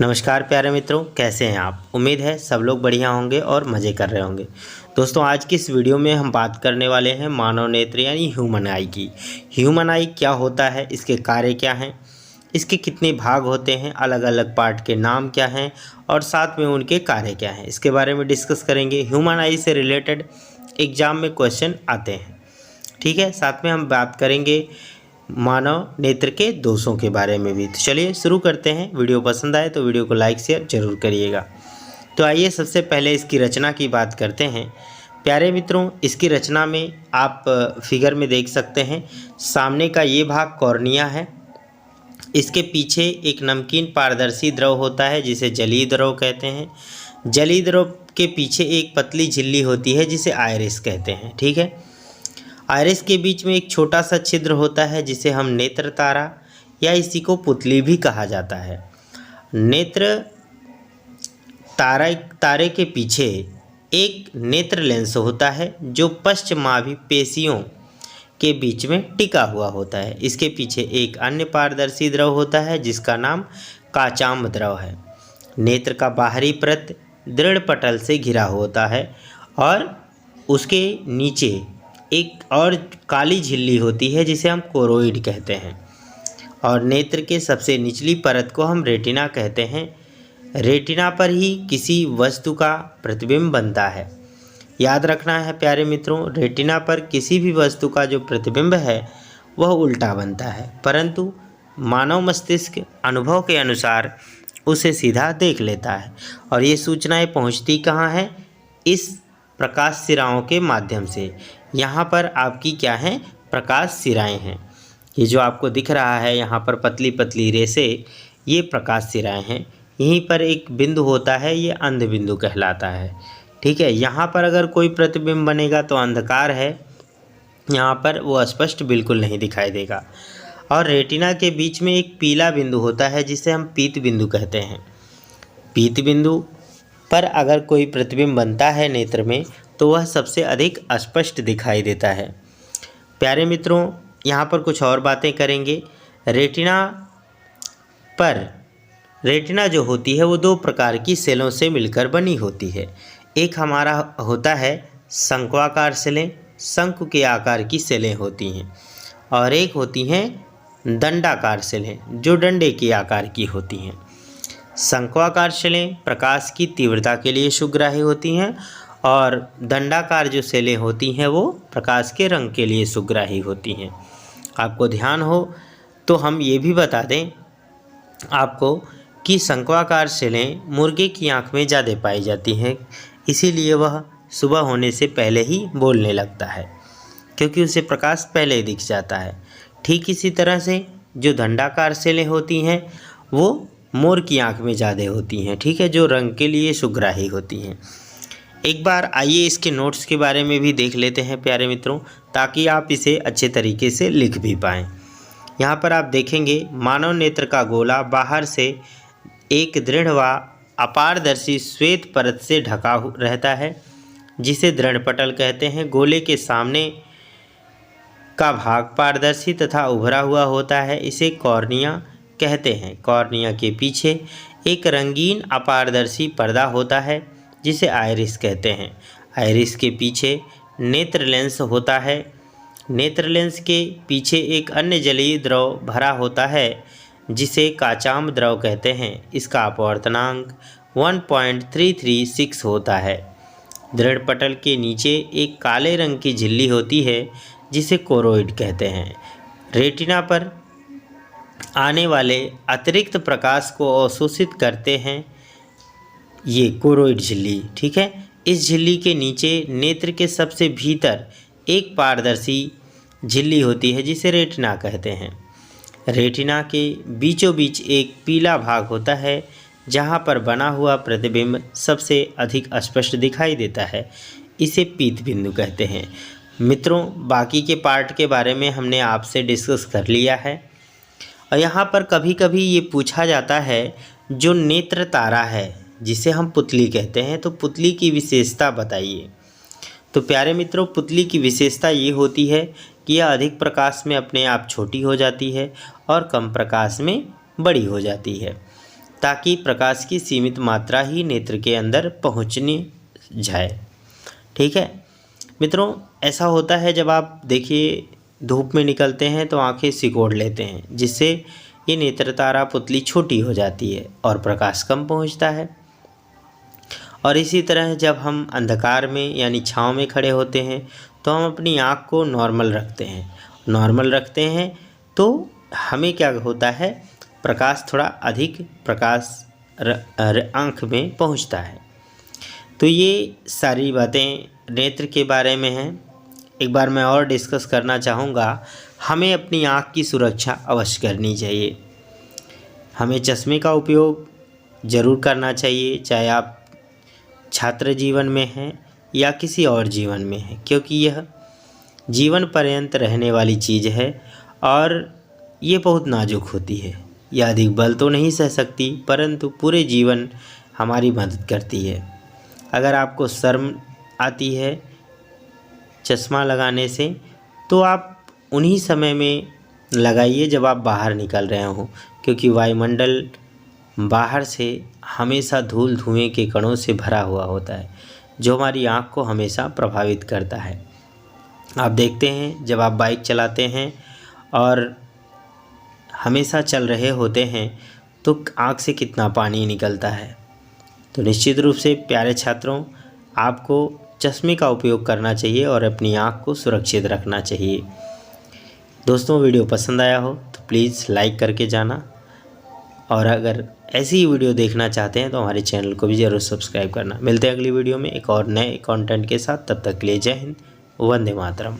नमस्कार प्यारे मित्रों, कैसे हैं आप। उम्मीद है सब लोग बढ़िया होंगे और मज़े कर रहे होंगे। दोस्तों, आज की इस वीडियो में हम बात करने वाले हैं मानव नेत्र यानी ह्यूमन आई की। ह्यूमन आई क्या होता है, इसके कार्य क्या हैं, इसके कितने भाग होते हैं, अलग अलग पार्ट के नाम क्या हैं और साथ में उनके कार्य क्या हैं, इसके बारे में डिस्कस करेंगे। ह्यूमन आई से रिलेटेड एग्जाम में क्वेश्चन आते हैं, ठीक है। साथ में हम बात करेंगे मानव नेत्र के दोषों के बारे में भी। तो चलिए शुरू करते हैं। वीडियो पसंद आए तो वीडियो को लाइक शेयर जरूर करिएगा। तो आइए सबसे पहले इसकी रचना की बात करते हैं। प्यारे मित्रों, इसकी रचना में आप फिगर में देख सकते हैं, सामने का ये भाग कॉर्निया है। इसके पीछे एक नमकीन पारदर्शी द्रव होता है जिसे जलीय द्रव कहते हैं। जलीय द्रव के पीछे एक पतली झिल्ली होती है जिसे आइरिस कहते हैं, ठीक है। आइरिस के बीच में एक छोटा सा छिद्र होता है जिसे हम नेत्र तारा या इसी को पुतली भी कहा जाता है। नेत्र तारे के पीछे एक नेत्र लेंस होता है जो पश्चमाभि पेशियों के बीच में टिका हुआ होता है। इसके पीछे एक अन्य पारदर्शी द्रव होता है जिसका नाम काचाम्ब द्रव है। नेत्र का बाहरी परत दृढ़ पटल से घिरा होता है और उसके नीचे एक और काली झिल्ली होती है जिसे हम कोरोइड कहते हैं। और नेत्र के सबसे निचली परत को हम रेटिना कहते हैं। रेटिना पर ही किसी वस्तु का प्रतिबिंब बनता है। याद रखना है प्यारे मित्रों, रेटिना पर किसी भी वस्तु का जो प्रतिबिंब है वह उल्टा बनता है, परंतु मानव मस्तिष्क अनुभव के अनुसार उसे सीधा देख लेता है। और ये सूचनाएं पहुंचती कहाँ हैं? इस प्रकाश सिराओं के माध्यम से। यहाँ पर आपकी क्या हैं? प्रकाश सिराएं हैं। ये जो आपको दिख रहा है यहाँ पर पतली पतली रेसें, ये प्रकाश सिराएं हैं। यहीं पर एक बिंदु होता है, ये अंध बिंदु कहलाता है, ठीक है। यहाँ पर अगर कोई प्रतिबिंब बनेगा तो अंधकार है, यहाँ पर वो स्पष्ट बिल्कुल नहीं दिखाई देगा। और रेटिना के बीच में एक पीला बिंदु होता है जिसे हम पीत बिंदु कहते हैं। पीत बिंदु पर अगर कोई प्रतिबिंब बनता है नेत्र में तो वह सबसे अधिक स्पष्ट दिखाई देता है। प्यारे मित्रों, यहाँ पर कुछ और बातें करेंगे। रेटिना जो होती है वो दो प्रकार की सेलों से मिलकर बनी होती है। एक हमारा होता है शंक्वाकार सेलें, शंकु के आकार की सेलें होती हैं, और एक होती हैं दंडाकार सेलें जो डंडे के आकार की होती हैं। शंक्वाकार सेलें प्रकाश की तीव्रता के लिए सुग्राही होती हैं और दंडाकार जो सेलें होती हैं वो प्रकाश के रंग के लिए सुग्राही होती हैं। आपको ध्यान हो तो हम ये भी बता दें आपको कि शंक्वाकार सेलें मुर्गे की आँख में ज़्यादा पाई जाती हैं, इसीलिए वह सुबह होने से पहले ही बोलने लगता है क्योंकि उसे प्रकाश पहले ही दिख जाता है। ठीक इसी तरह से जो दंडाकार सेलें होती हैं वो मोर की आँख में ज़्यादा होती हैं, ठीक है, जो रंग के लिए सुग्राही होती हैं। एक बार आइए इसके नोट्स के बारे में भी देख लेते हैं प्यारे मित्रों, ताकि आप इसे अच्छे तरीके से लिख भी पाएँ। यहाँ पर आप देखेंगे मानव नेत्र का गोला बाहर से एक दृढ़ व अपारदर्शी श्वेत परत से ढका रहता है जिसे दृढ़ पटल कहते हैं। गोले के सामने का भाग पारदर्शी तथा उभरा हुआ होता है, इसे कॉर्निया कहते हैं। कॉर्निया के पीछे एक रंगीन अपारदर्शी पर्दा होता है जिसे आइरिस कहते हैं। आइरिस के पीछे नेत्र लेंस होता है। नेत्र लेंस के पीछे एक अन्य जलीय द्रव भरा होता है जिसे काचाम्ब द्रव कहते हैं। इसका अपवर्तनांक 1.336 होता है। दृढ़ पटल के नीचे एक काले रंग की झिल्ली होती है जिसे कोरोइड कहते हैं। रेटिना पर आने वाले अतिरिक्त प्रकाश को अवशोषित करते हैं ये कोरोइड झिल्ली, ठीक है। इस झिल्ली के नीचे नेत्र के सबसे भीतर एक पारदर्शी झिल्ली होती है जिसे रेटिना कहते हैं। रेटिना के बीचों बीच एक पीला भाग होता है जहां पर बना हुआ प्रतिबिंब सबसे अधिक स्पष्ट दिखाई देता है, इसे पीत बिंदु कहते हैं। मित्रों, बाकी के पार्ट के बारे में हमने आपसे डिस्कस कर लिया है। और यहाँ पर कभी कभी ये पूछा जाता है जो नेत्र तारा है जिसे हम पुतली कहते हैं, तो पुतली की विशेषता बताइए। तो प्यारे मित्रों, पुतली की विशेषता ये होती है कि यह अधिक प्रकाश में अपने आप छोटी हो जाती है और कम प्रकाश में बड़ी हो जाती है। ताकि प्रकाश की सीमित मात्रा ही नेत्र के अंदर पहुंचने जाए। ठीक है मित्रों, ऐसा होता है जब आप देखिए धूप में निकलते हैं तो आंखें सिकोड़ लेते हैं, जिससे ये नेत्र तारा पुतली छोटी हो जाती है और प्रकाश कम पहुंचता है। और इसी तरह जब हम अंधकार में यानी छाँव में खड़े होते हैं तो हम अपनी आँख को नॉर्मल रखते हैं तो हमें क्या होता है, प्रकाश थोड़ा अधिक आँख में पहुंचता है। तो ये सारी बातें नेत्र के बारे में हैं। एक बार मैं और डिस्कस करना चाहूँगा, हमें अपनी आँख की सुरक्षा अवश्य करनी चाहिए। हमें चश्मे का उपयोग ज़रूर करना चाहिए, चाहे आप छात्र जीवन में हैं या किसी और जीवन में हैं, क्योंकि यह जीवन पर्यंत रहने वाली चीज़ है और ये बहुत नाजुक होती है। यह अधिक बल तो नहीं सह सकती, परंतु पूरे जीवन हमारी मदद करती है। अगर आपको शर्म आती है चश्मा लगाने से तो आप उन्हीं समय में लगाइए जब आप बाहर निकल रहे हों, क्योंकि वायुमंडल बाहर से हमेशा धूल धुएं के कणों से भरा हुआ होता है, जो हमारी आँख को हमेशा प्रभावित करता है। आप देखते हैं जब आप बाइक चलाते हैं और हमेशा चल रहे होते हैं तो आँख से कितना पानी निकलता है। तो निश्चित रूप से प्यारे छात्रों, आपको चश्मे का उपयोग करना चाहिए और अपनी आँख को सुरक्षित रखना चाहिए। दोस्तों, वीडियो पसंद आया हो तो प्लीज़ लाइक करके जाना, और अगर ऐसी ही वीडियो देखना चाहते हैं तो हमारे चैनल को भी ज़रूर सब्सक्राइब करना। मिलते हैं अगली वीडियो में एक और नए कंटेंट के साथ। तब तक के लिए जय हिंद, वंदे मातरम।